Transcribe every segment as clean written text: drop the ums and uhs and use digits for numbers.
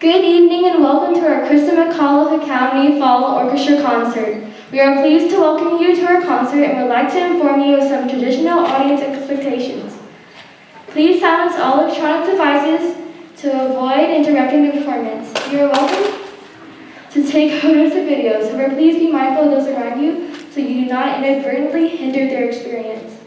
Good evening and welcome to our Krista McAuliffe Academy Fall Orchestra Concert. We are pleased to welcome you to our concert and would like to inform you of some traditional audience expectations. Please silence all electronic devices to avoid interrupting the performance. You are welcome to take photos and videos, however please be mindful of those around you so you do not inadvertently hinder their experience.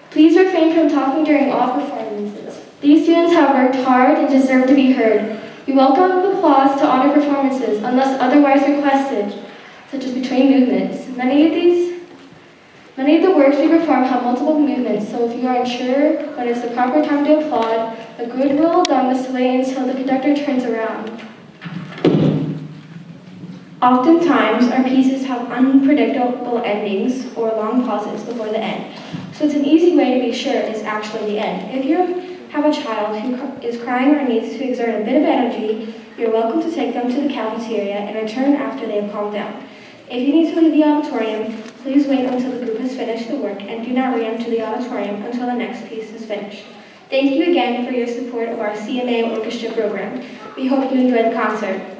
Please refrain from talking during all performances. These students have worked hard and deserve to be heard. We welcome applause to honor performances unless otherwise requested, such as between movements. Many of the works we perform have multiple movements, so if you are unsure when is the proper time to applaud, a good rule of thumb is to wait until the conductor turns around. Oftentimes, our pieces have unpredictable endings or long pauses before the end, so it's an easy way to be sure it's actually the end. If you have a child who is crying or needs to exert a bit of energy, you're welcome to take them to the cafeteria and return after they have calmed down. If you need to leave the auditorium, please wait until the group has finished the work and do not re-enter the auditorium until the next piece is finished. Thank you again for your support of our CMA Orchestra program. We hope you enjoy the concert.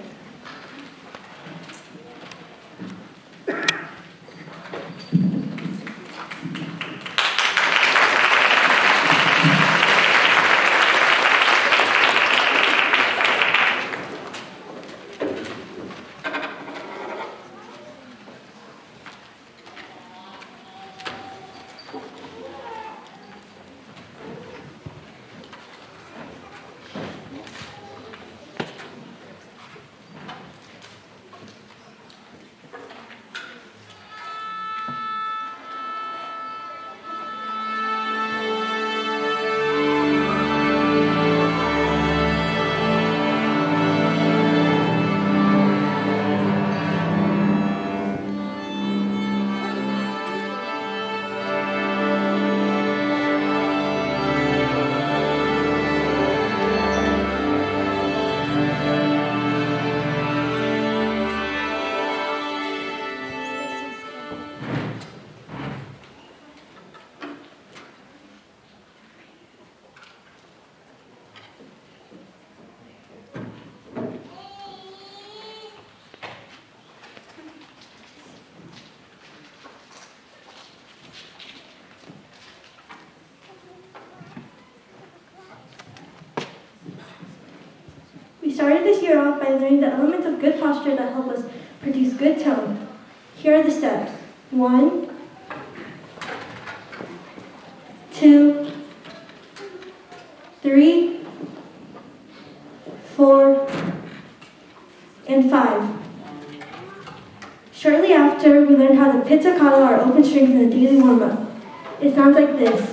We started this year off by learning the elements of good posture that help us produce good tone. Here are the steps. 1, 2, 3, 4, and 5. Shortly after, we learned how the pizzicato are open strings in the daily warm-up. It sounds like this.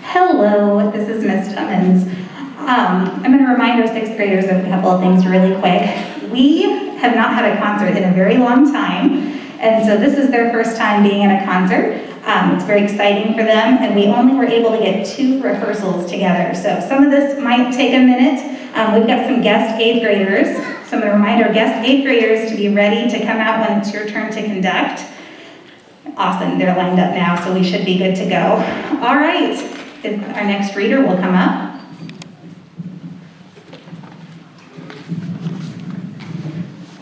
Hello, this is Ms. Cummins. I'm going to remind our sixth graders of a couple of things really quick. We have not had a concert in a very long time, and so this is their first time being in a concert. It's very exciting for them, and we only were able to get 2 rehearsals together, so some of this might take a minute. We've got some guest 8th graders, so I'm going to remind our guest 8th graders to be ready to come out when it's your turn to conduct. Awesome, they're lined up now, so we should be good to go. All right. Our next reader will come up.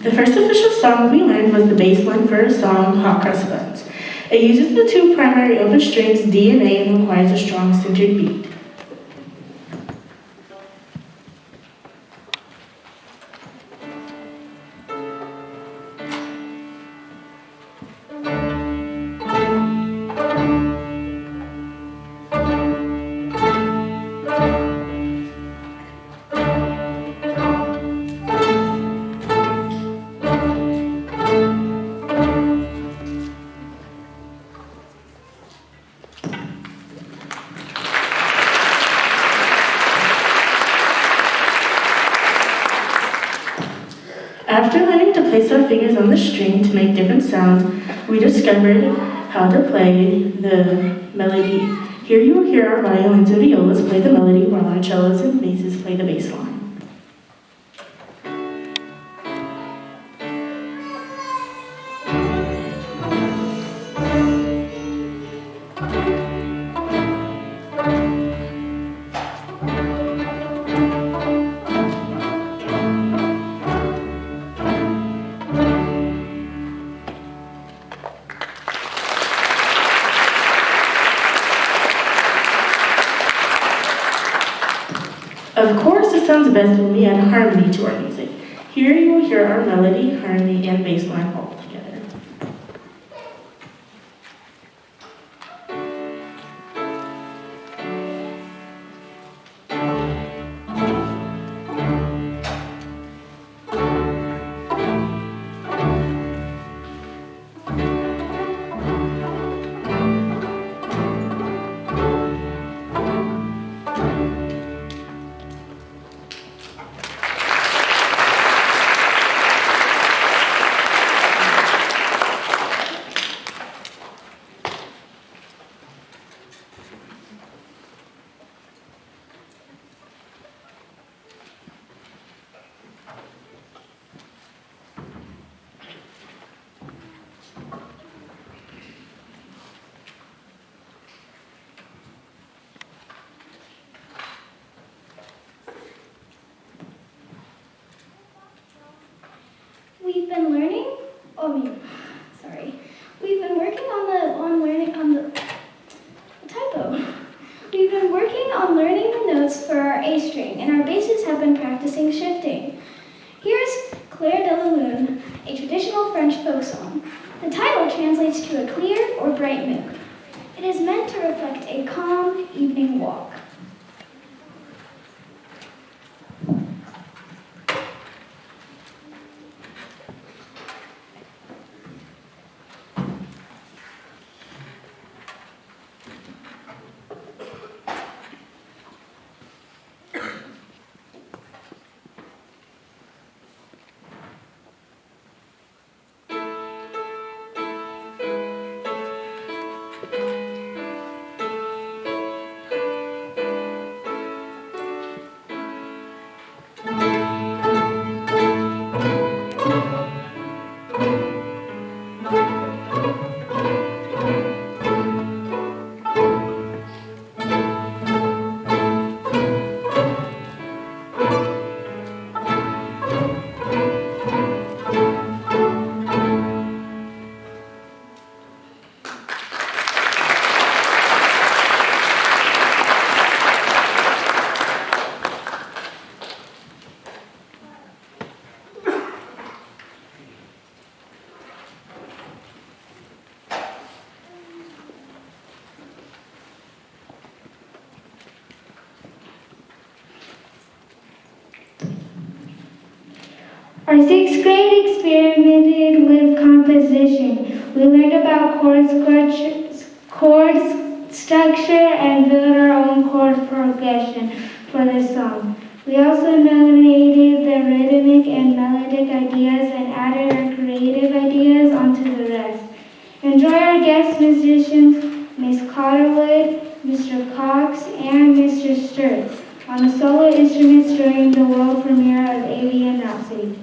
The first official song we learned was the bass line for a song, Hot Cross Buns. It uses the 2 primary open strings, D and A, and requires a strong centered beat. After learning to place our fingers on the string to make different sounds, we discovered how to play the melody. Here you will hear our violins and violas play the melody while our cellos and basses play the bass line. Of course, it sounds best when we add harmony to our music. Here you will hear our melody, harmony, and bass line all together. We've been learning, We've been working on the typo. We've been working on learning the notes for our A string, and our basses have been practicing shifting. Here's Claire de la Lune, a traditional French folk song. The title translates to a clear or bright moon. It is meant to reflect a calm evening walk. Our sixth grade experimented with composition. We learned about chord structure and built our own chord progression for the song. We also notated the rhythmic and melodic ideas and added our creative ideas onto the rest. Enjoy our guest musicians, Miss Cotterwood, Mr. Cox, and Mr. Sturts on the solo instruments during the world premiere of Avian Rhapsody.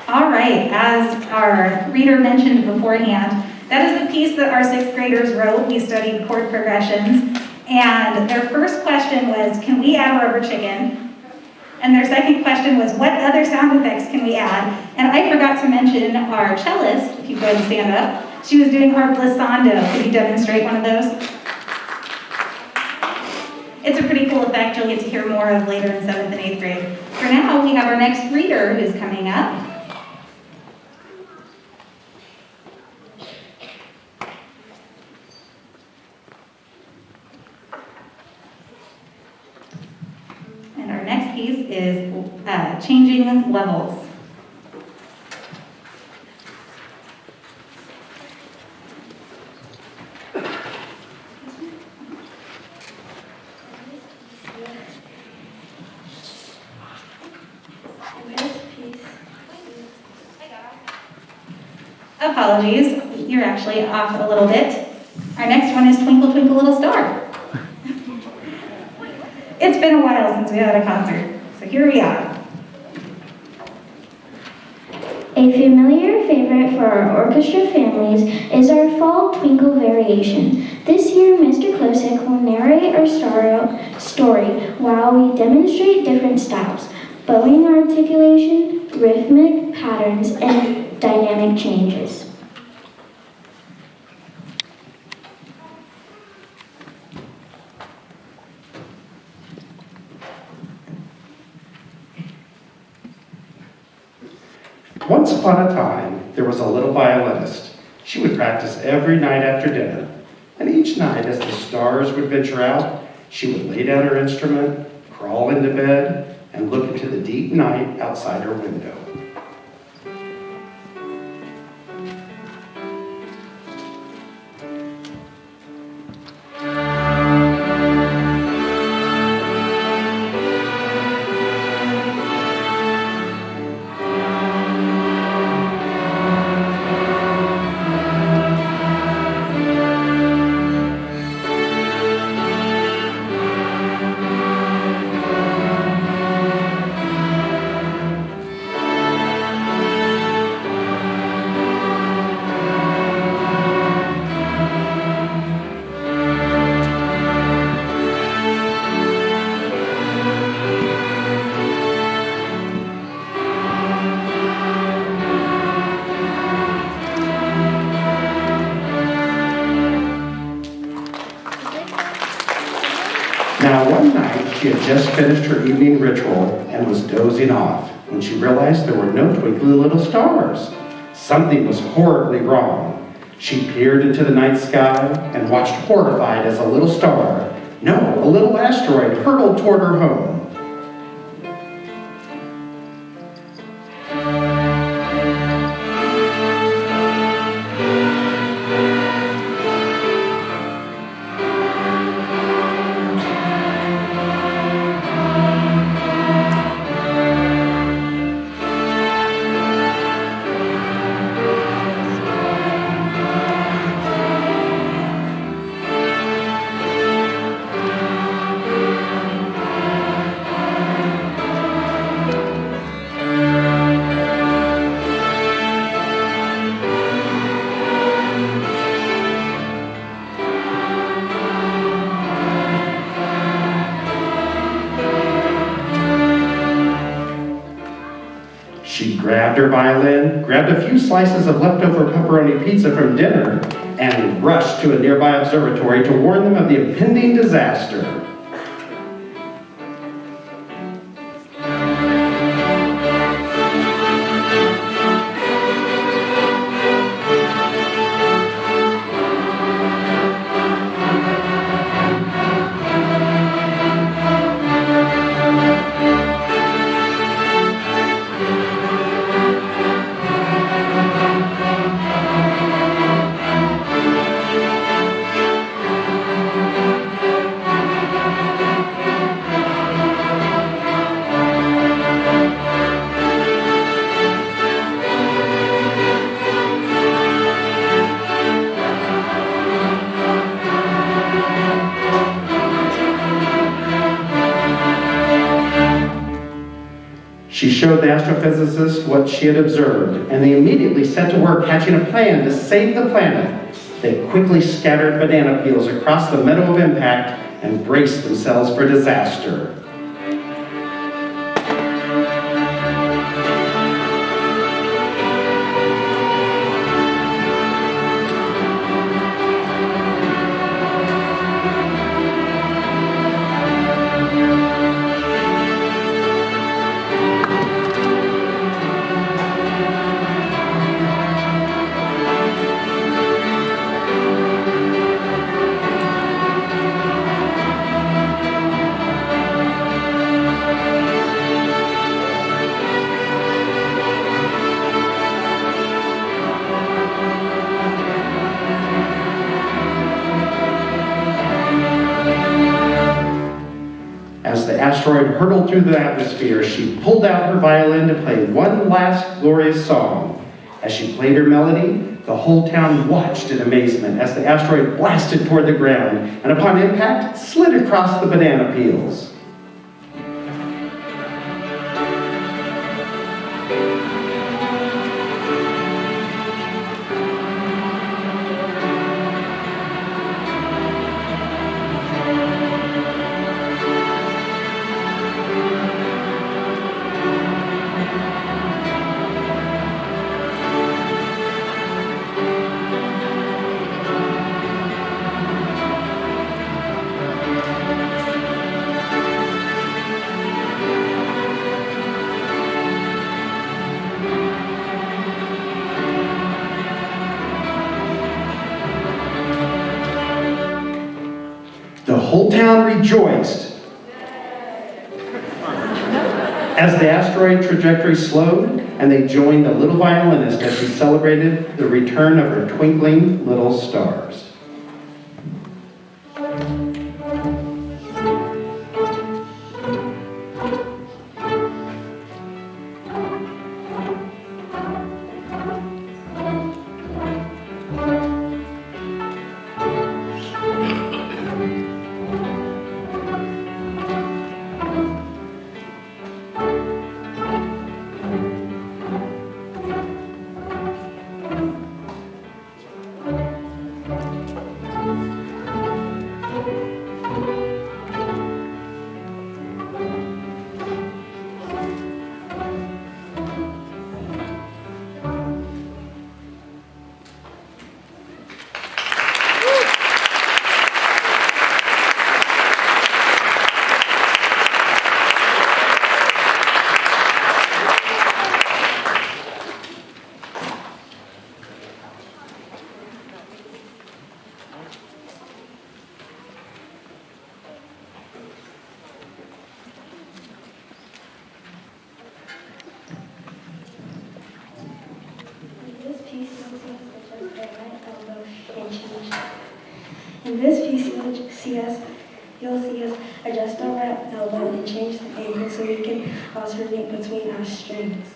All right, as our reader mentioned beforehand, that is the piece that our sixth graders wrote. We studied chord progressions, and their first question was, can we add rubber chicken? And their second question was, what other sound effects can we add? And I forgot to mention our cellist, if you go ahead and stand up. She was doing our glissando. Could you demonstrate one of those? It's a pretty cool effect you'll get to hear more of later in 7th and 8th grade. For now, we have our next reader who's coming up. And our next piece is changing levels. Apologies, you're actually off a little bit. Our next one is Twinkle Twinkle Little Star. It's been a while since we had a concert, so here we are. A familiar favorite for our orchestra families is our Fall Twinkle variation. This year, Mr. Klosik will narrate our story while we demonstrate different styles, bowing articulation, rhythmic patterns, and dynamic changes. Once upon a time, there was a little violinist. She would practice every night after dinner. And each night, as the stars would venture out, she would lay down her instrument, crawl into bed, and look into the deep night outside her window. Now, one night, she had just finished her evening ritual and was dozing off when she realized there were no twinkly little stars. Something was horribly wrong. She peered into the night sky and watched horrified as a little star, no, a little asteroid, hurtled toward her home. She grabbed her violin, grabbed a few slices of leftover pepperoni pizza from dinner, and rushed to a nearby observatory to warn them of the impending disaster. She showed the astrophysicists what she had observed, and they immediately set to work hatching a plan to save the planet. They quickly scattered banana peels across the meadow of impact and braced themselves for disaster. As the asteroid hurtled through the atmosphere, she pulled out her violin to play one last glorious song. As she played her melody, the whole town watched in amazement as the asteroid blasted toward the ground and upon impact slid across the banana peels. The whole town rejoiced as the asteroid trajectory slowed, and they joined the little violinist as she celebrated the return of her twinkling little stars. In this piece, you'll see us adjust our right elbow and change the angle so we can alternate between our strings.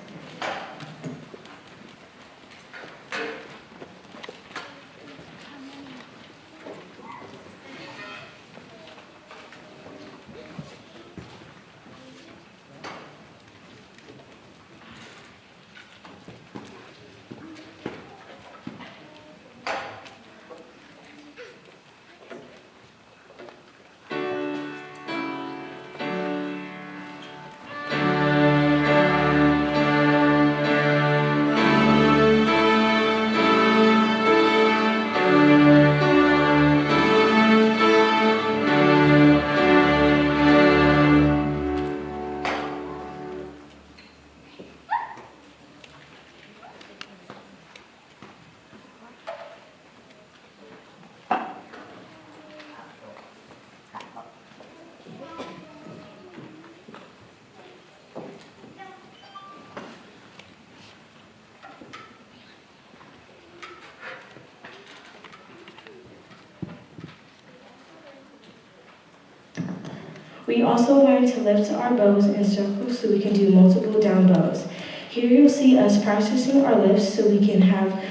We also learn to lift our bows in circles so we can do multiple down bows. Here you'll see us practicing our lifts so we can have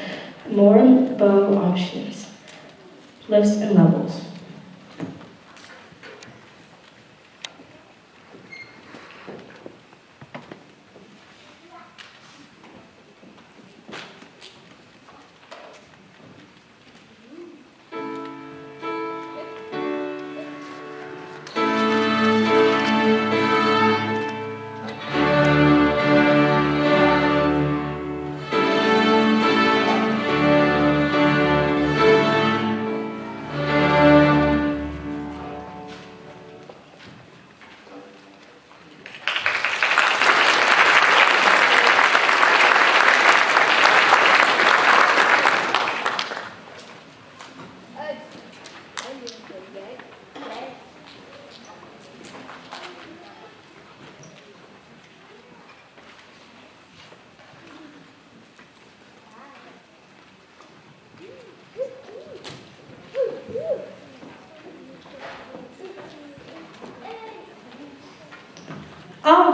more bow options, lifts and levels.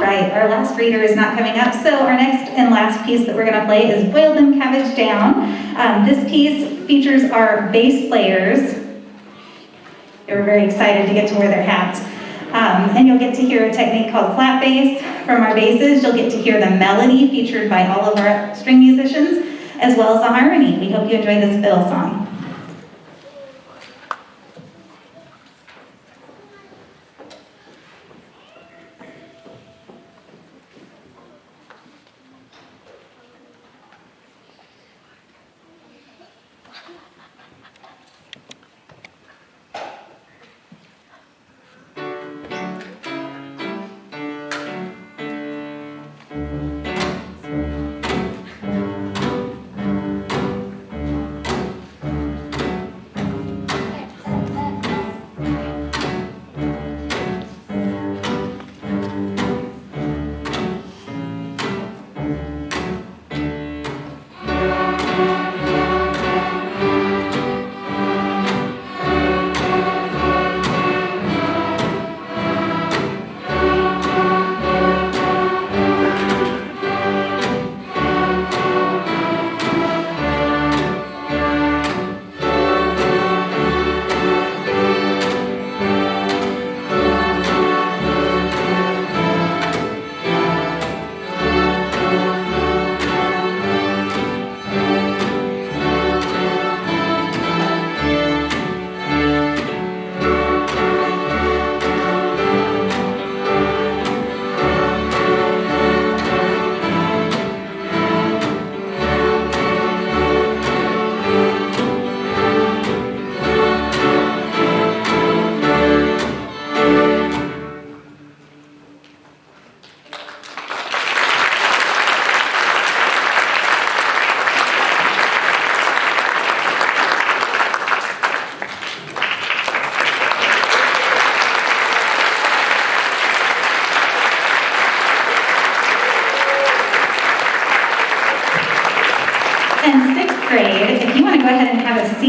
right, our last reader is not coming up, so our next and last piece that we're going to play is Boil Them Cabbage Down. This piece features our bass players. They were very excited to get to wear their hats. And you'll get to hear a technique called flat bass from our basses. You'll get to hear the melody featured by all of our string musicians, as well as the harmony. We hope you enjoy this fiddle song.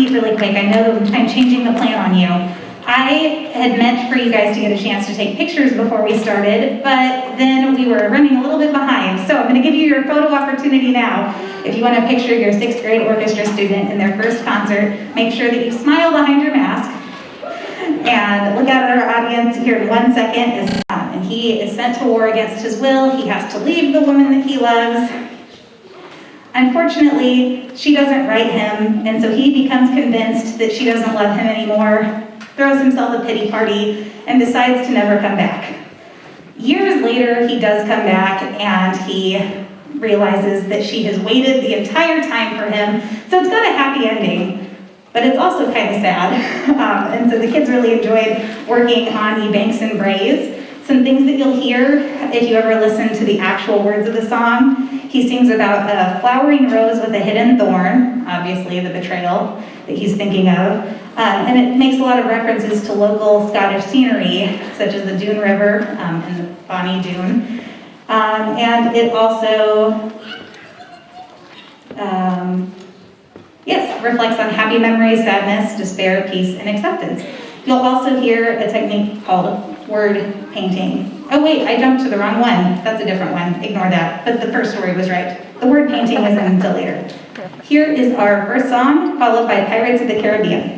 Really quick, I know I'm changing the plan on you. I had meant for you guys to get a chance to take pictures before we started, but then we were running a little bit behind. So I'm going to give you your photo opportunity now. If you want to picture your 6th grade orchestra student in their first concert, make sure that you smile behind your mask and look out at our audience here in 1 second. And he is sent to war against his will. He has to leave the woman that he loves. Unfortunately, she doesn't write him, and so he becomes convinced that she doesn't love him anymore, throws himself a pity party, and decides to never come back. Years later, he does come back, and he realizes that she has waited the entire time for him, so it's got a happy ending, but it's also kind of sad. And so the kids really enjoyed working on Ye Banks and Braes. Some things that you'll hear if you ever listen to the actual words of the song. He sings about a flowering rose with a hidden thorn, obviously the betrayal that he's thinking of. And it makes a lot of references to local Scottish scenery, such as the Doon River and the Bonnie Doon. And it also, reflects on happy memories, sadness, despair, peace, and acceptance. You'll also hear a technique called word painting. Oh wait, I jumped to the wrong one. That's a different one. Ignore that. But the first story was right. The word painting isn't until later. Here is our first song, followed by Pirates of the Caribbean.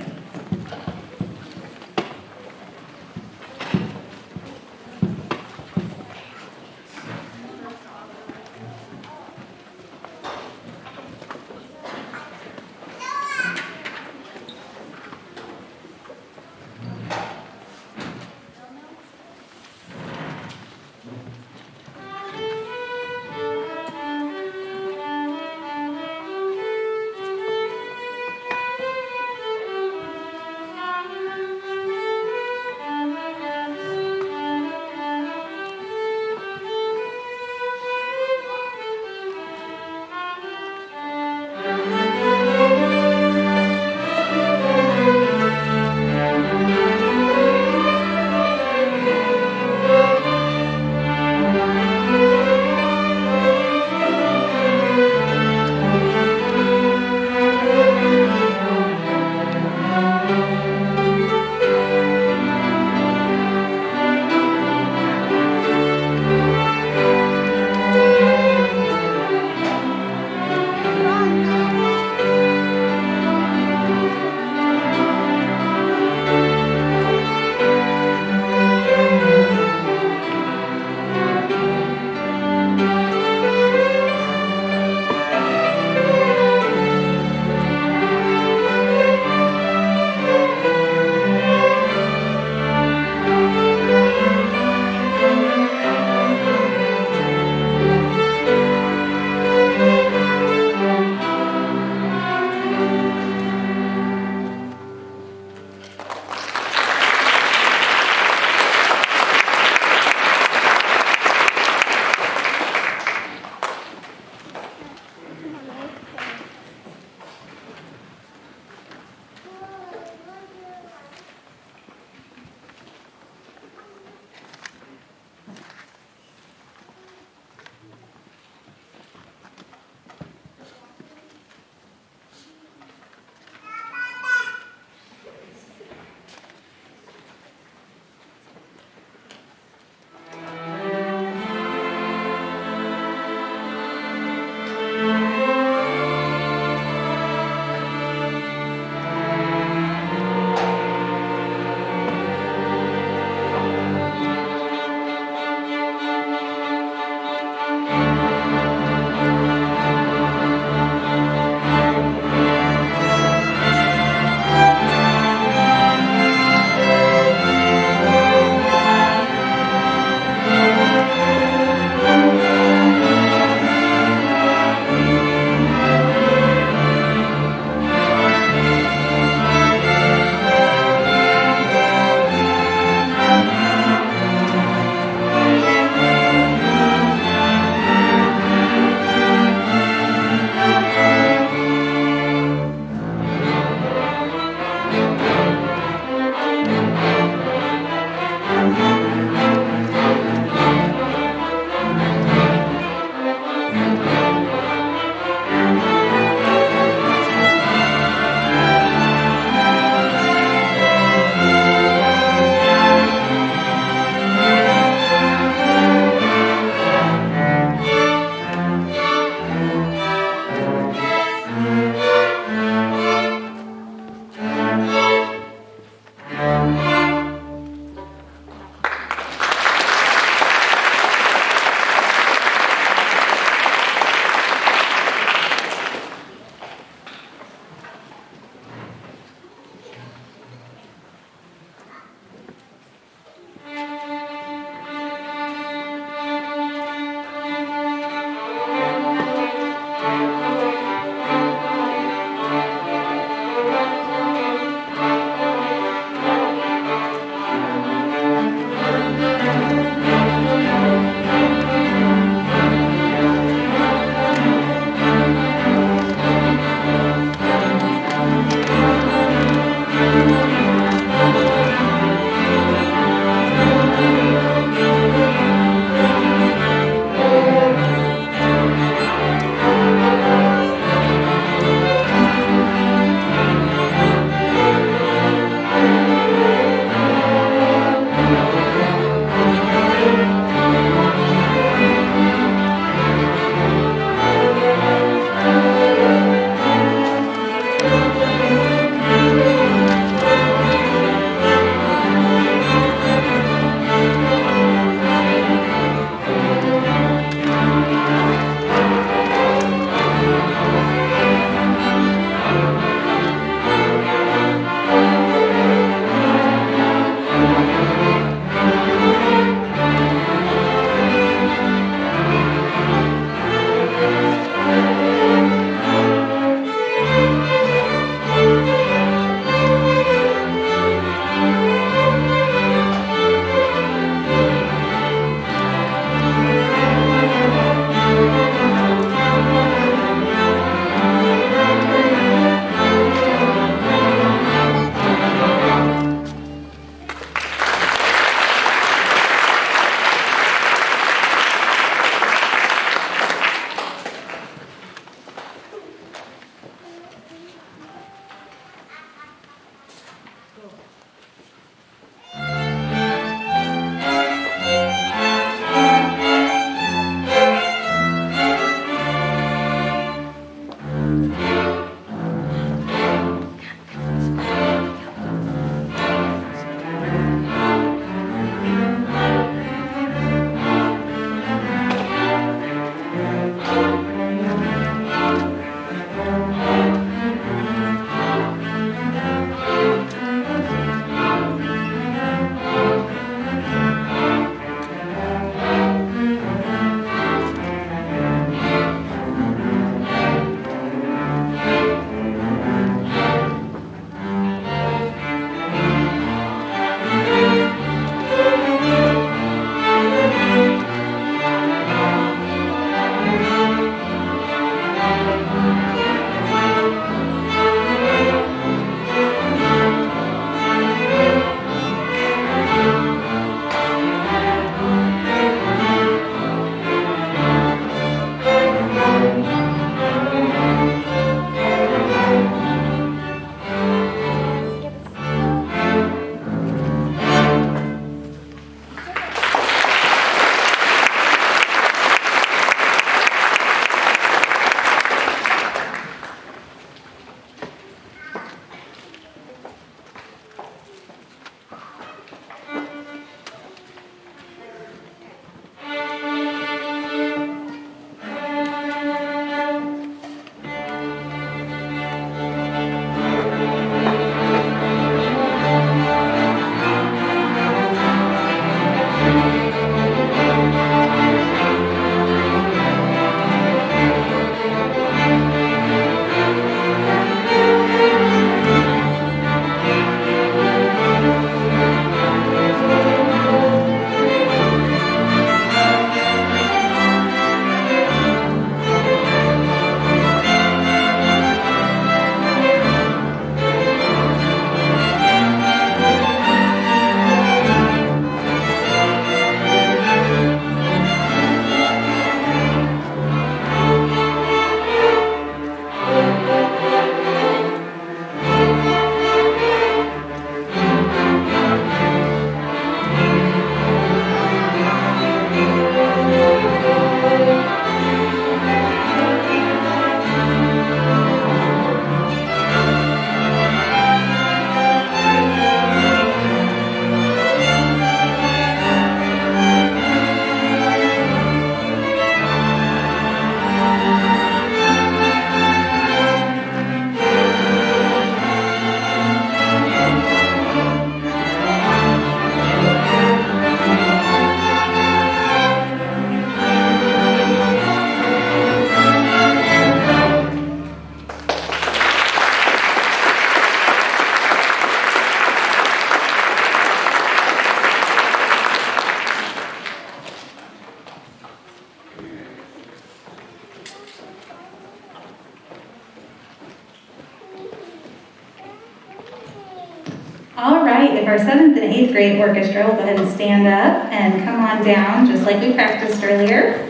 All right, if our 7th and 8th grade orchestra will go ahead and stand up and come on down just like we practiced earlier.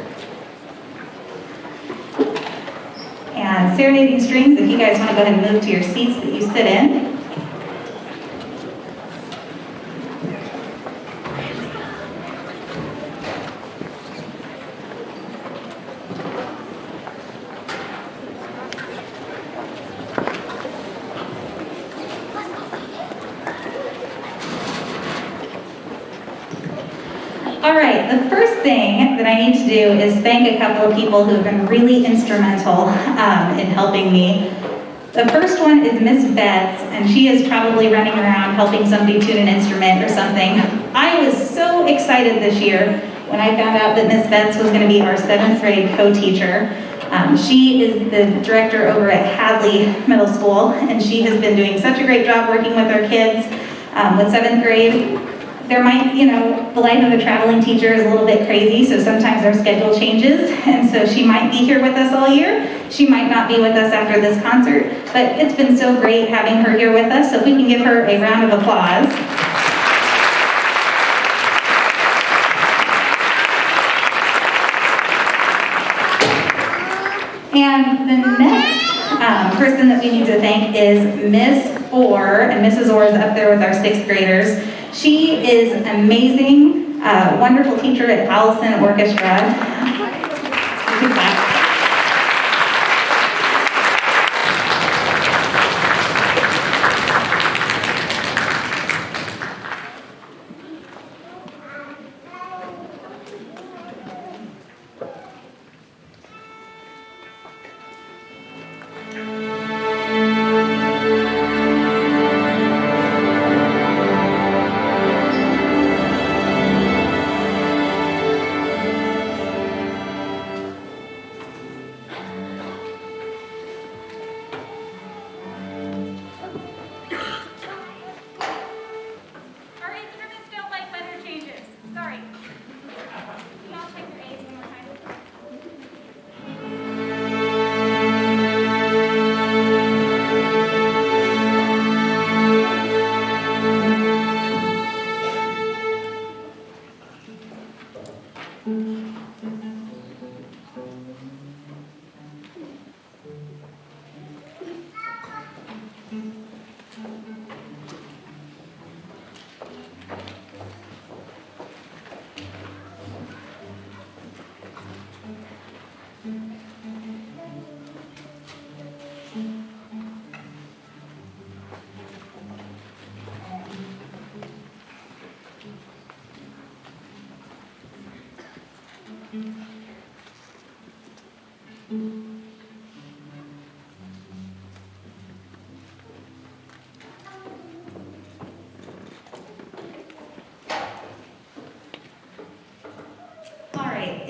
And serenading strings, if you guys want to go ahead and move to your seats that you sit in. All right, the first thing that I need to do is thank a couple of people who have been really instrumental in helping me. The first one is Miss Betts, and she is probably running around helping somebody tune an instrument or something. I was so excited this year when I found out that Miss Betts was going to be our 7th grade co-teacher. She is the director over at Hadley Middle School, and she has been doing such a great job working with our kids with 7th grade. There might, the life of a traveling teacher is a little bit crazy, so sometimes our schedule changes, and so she might be here with us all year. She might not be with us after this concert, but it's been so great having her here with us, so if we can give her a round of applause. And the next person that we need to thank is Miss Orr, and Mrs. Orr is up there with our 6th graders. She is amazing, wonderful teacher at Allison Orchestra.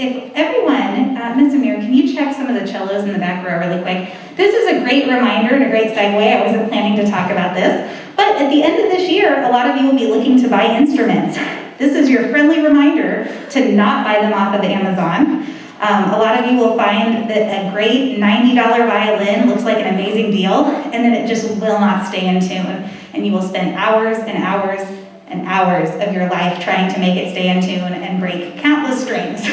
If everyone, Ms. Amir, can you check some of the cellos in the back row really quick? This is a great reminder and a great segue. I wasn't planning to talk about this, but at the end of this year, a lot of you will be looking to buy instruments. This is your friendly reminder to not buy them off of Amazon. A lot of you will find that a great $90 violin looks like an amazing deal, and then it just will not stay in tune. And you will spend hours and hours and hours of your life trying to make it stay in tune and break countless strings.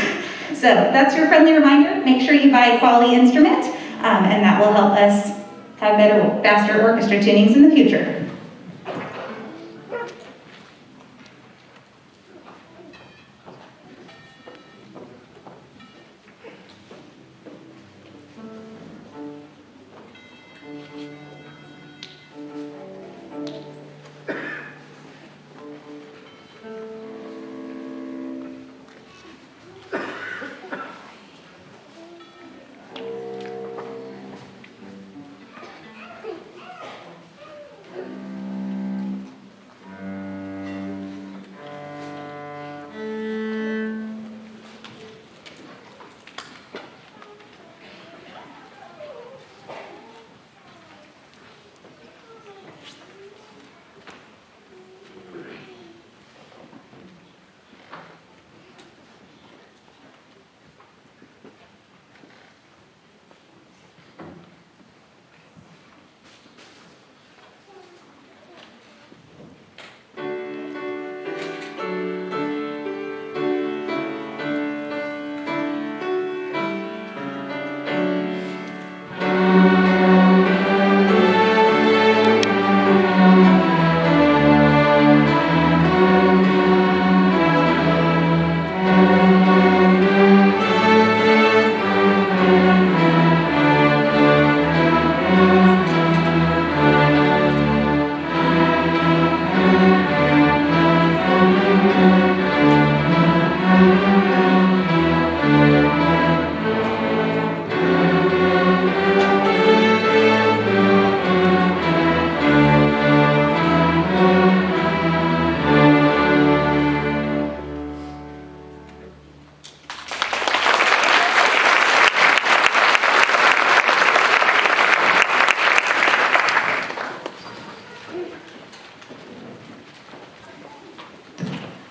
So that's your friendly reminder. Make sure you buy a quality instrument, and that will help us have better, faster orchestra tunings in the future.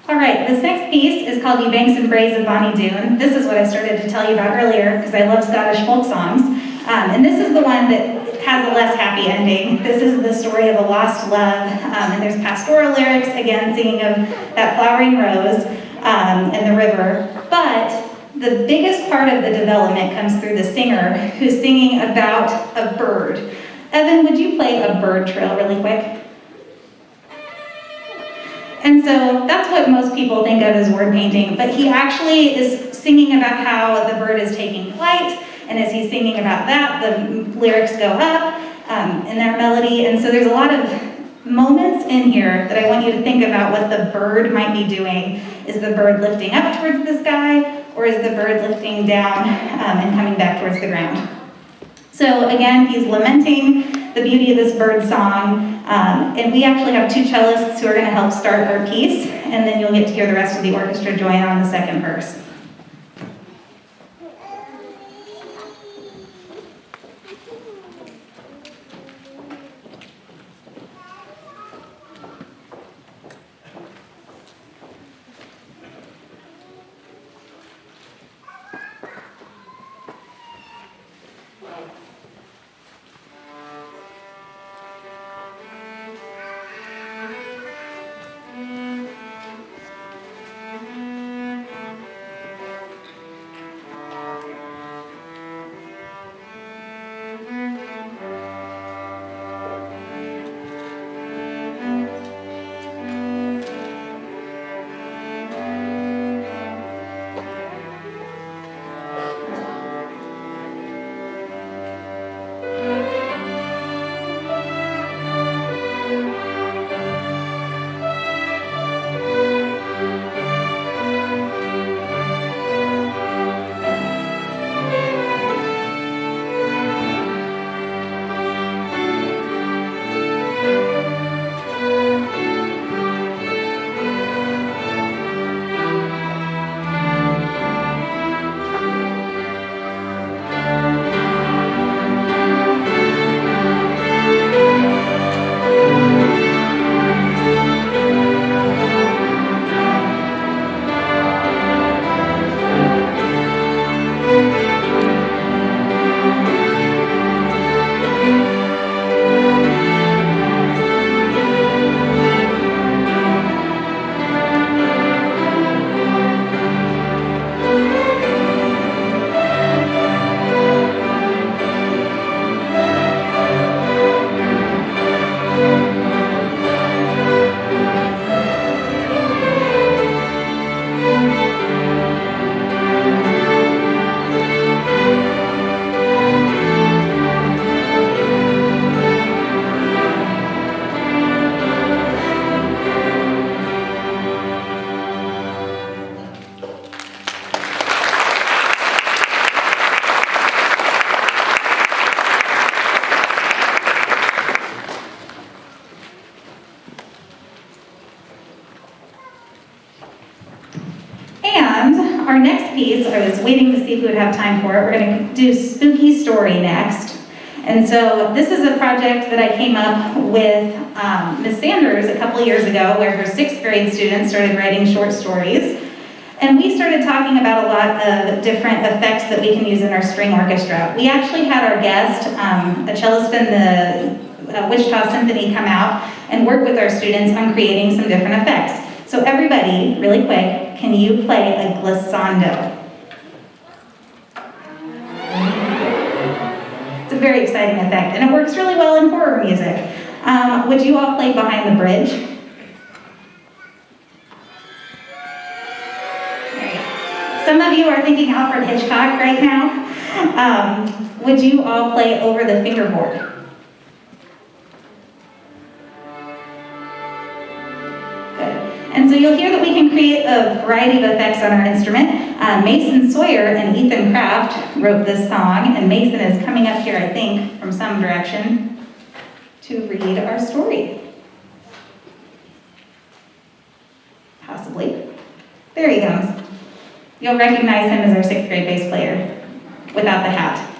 All right, this next piece is called Ye Banks and Braes of Bonnie Doon. This is what I started to tell you about earlier because I love Scottish folk songs. And this is the one that has a less happy ending. This is the story of a lost love, and there's pastoral lyrics, again, singing of that flowering rose and the river. But the biggest part of the development comes through the singer who's singing about a bird. Evan, would you play a bird trail really quick? And so that's what most people think of as word painting, but he actually is singing about how the bird is taking flight, and as he's singing about that, the lyrics go up in their melody, and so there's a lot of moments in here that I want you to think about what the bird might be doing. Is the bird lifting up towards the sky, or is the bird lifting down and coming back towards the ground? So again, he's lamenting the beauty of this bird song, and we actually have two cellists who are going to help start our piece, and then you'll get to hear the rest of the orchestra join on the second verse. Our next piece, I was waiting to see if we would have time for it. We're going to do Spooky Story next. And so this is a project that I came up with Ms. Sanders a couple years ago, where her 6th grade students started writing short stories. And we started talking about a lot of different effects that we can use in our string orchestra. We actually had our guest, a cellist in the Wichita Symphony, come out and work with our students on creating some different effects. So everybody, really quick, can you play a glissando? It's a very exciting effect, and it works really well in horror music. Would you all play Behind the Bridge? Some of you are thinking Alfred Hitchcock right now. Would you all play Over the Fingerboard? And so you'll hear that we can create a variety of effects on our instrument. Mason Sawyer and Ethan Kraft wrote this song, and Mason is coming up here, I think, from some direction to read our story. Possibly. There he comes. You'll recognize him as our 6th grade bass player without the hat.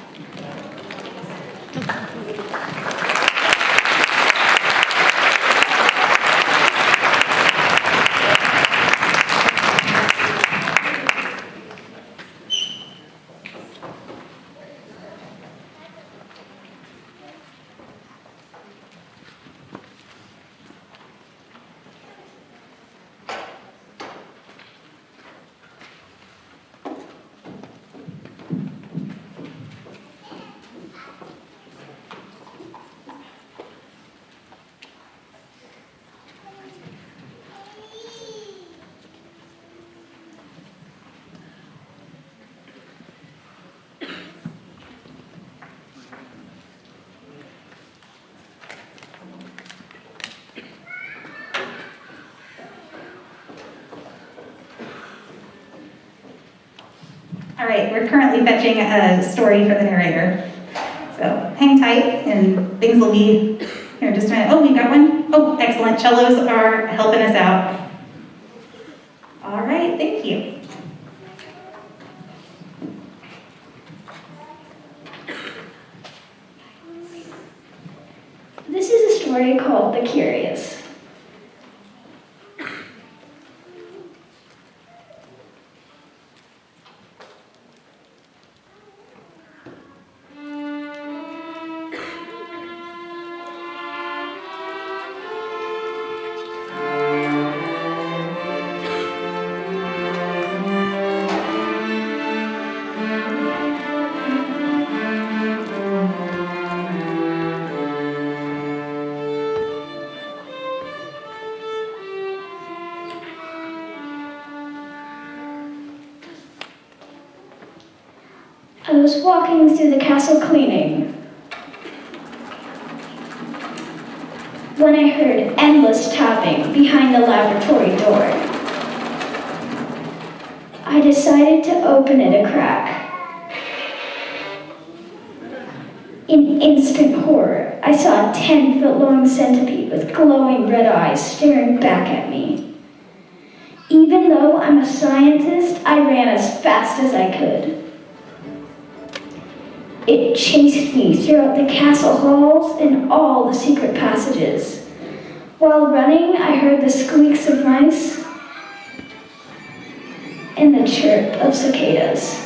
All right, we're currently fetching a story for the narrator. So hang tight and things will be here in just a minute. Oh, we got one. Oh, excellent. Cellos are helping us out. All right, thank you. This is a story called The Curious. I was walking through the castle cleaning when I heard endless tapping behind the laboratory door. I decided to open it a crack. In instant horror, I saw a 10-foot-long centipede with glowing red eyes staring back at me. Even though I'm a scientist, I ran as fast as I could. It chased me throughout the castle halls and all the secret passages. While running, I heard the squeaks of mice and the chirp of cicadas.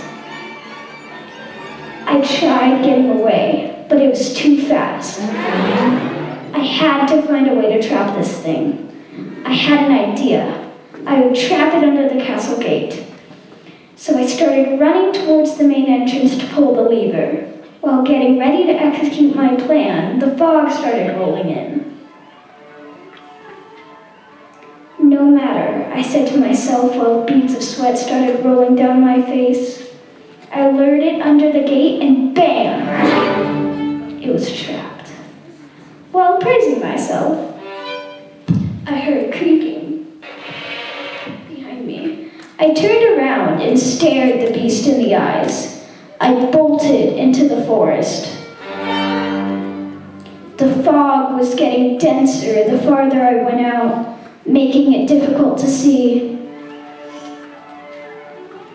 I tried getting away, but it was too fast. I had to find a way to trap this thing. I had an idea. I would trap it under the castle gate. So I started running towards the main entrance to pull the lever. While getting ready to execute my plan, the fog started rolling in. No matter, I said to myself while beads of sweat started rolling down my face. I lured it under the gate and bam! It was trapped. While praising myself, I heard creaking behind me. I turned around and stared the beast in the eyes. I bolted into the forest. The fog was getting denser the farther I went out, making it difficult to see.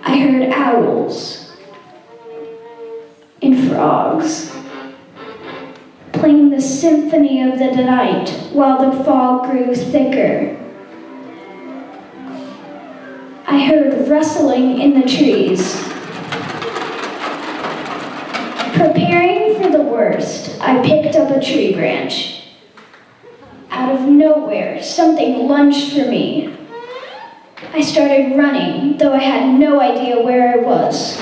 I heard owls and frogs playing the symphony of the night while the fog grew thicker. I heard rustling in the trees. Preparing for the worst, I picked up a tree branch. Out of nowhere, something lunged for me. I started running, though I had no idea where I was.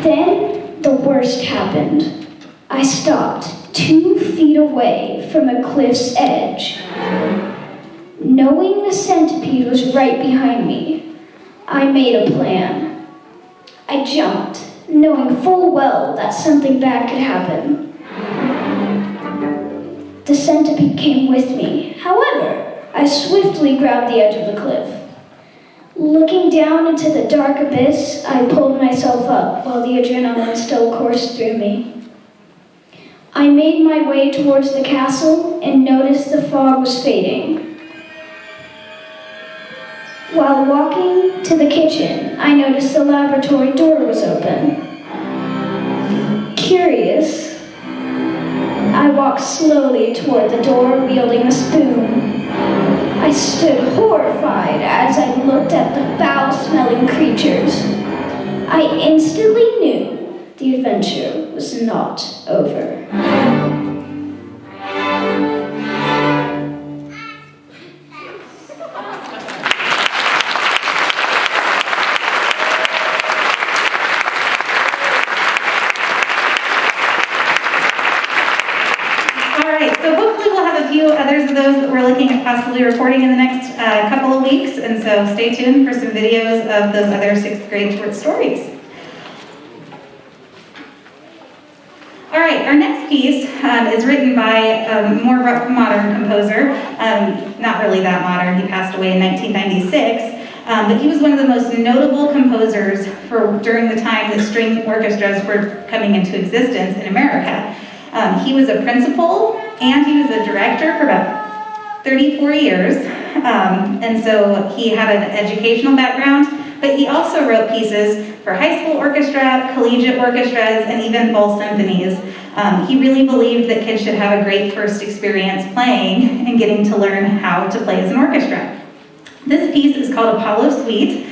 Then, the worst happened. I stopped 2 feet away from a cliff's edge. Knowing the centipede was right behind me, I made a plan. I jumped, knowing full well that something bad could happen. The centipede came with me. However, I swiftly grabbed the edge of the cliff. Looking down into the dark abyss, I pulled myself up while the adrenaline still coursed through me. I made my way towards the castle and noticed the fog was fading. While walking to the kitchen, I noticed the laboratory door was open. Curious, I walked slowly toward the door, wielding a spoon. I stood horrified as I looked at the foul-smelling creatures. I instantly knew the adventure was not over. Others of those that we're looking at possibly recording in the next couple of weeks, and so stay tuned for some videos of those other 6th grade short stories. All right, our next piece is written by a more modern composer, not really that modern, he passed away in 1996, But he was one of the most notable composers during the time that string orchestras were coming into existence in America. He was a principal and he was a director for about 34 years. And so he had an educational background, but he also wrote pieces for high school orchestra, collegiate orchestras, and even full symphonies. He really believed that kids should have a great first experience playing and getting to learn how to play as an orchestra. This piece is called Apollo Suite.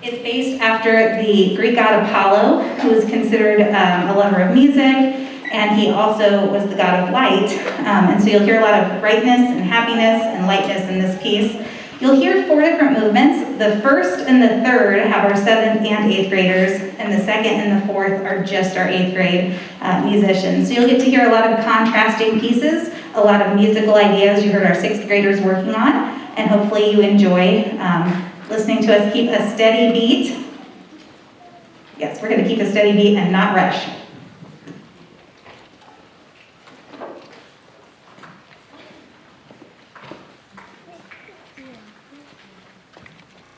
It's based after the Greek god Apollo, who was considered a lover of music, and he also was the god of light. And so you'll hear a lot of brightness and happiness and lightness in this piece. You'll hear 4 different movements. The first and the third have our 7th and 8th graders, and the second and the 4th are just our 8th grade musicians. So you'll get to hear a lot of contrasting pieces, a lot of musical ideas you heard our 6th graders working on, and hopefully you enjoy listening to us keep a steady beat. Yes, we're going to keep a steady beat and not rush.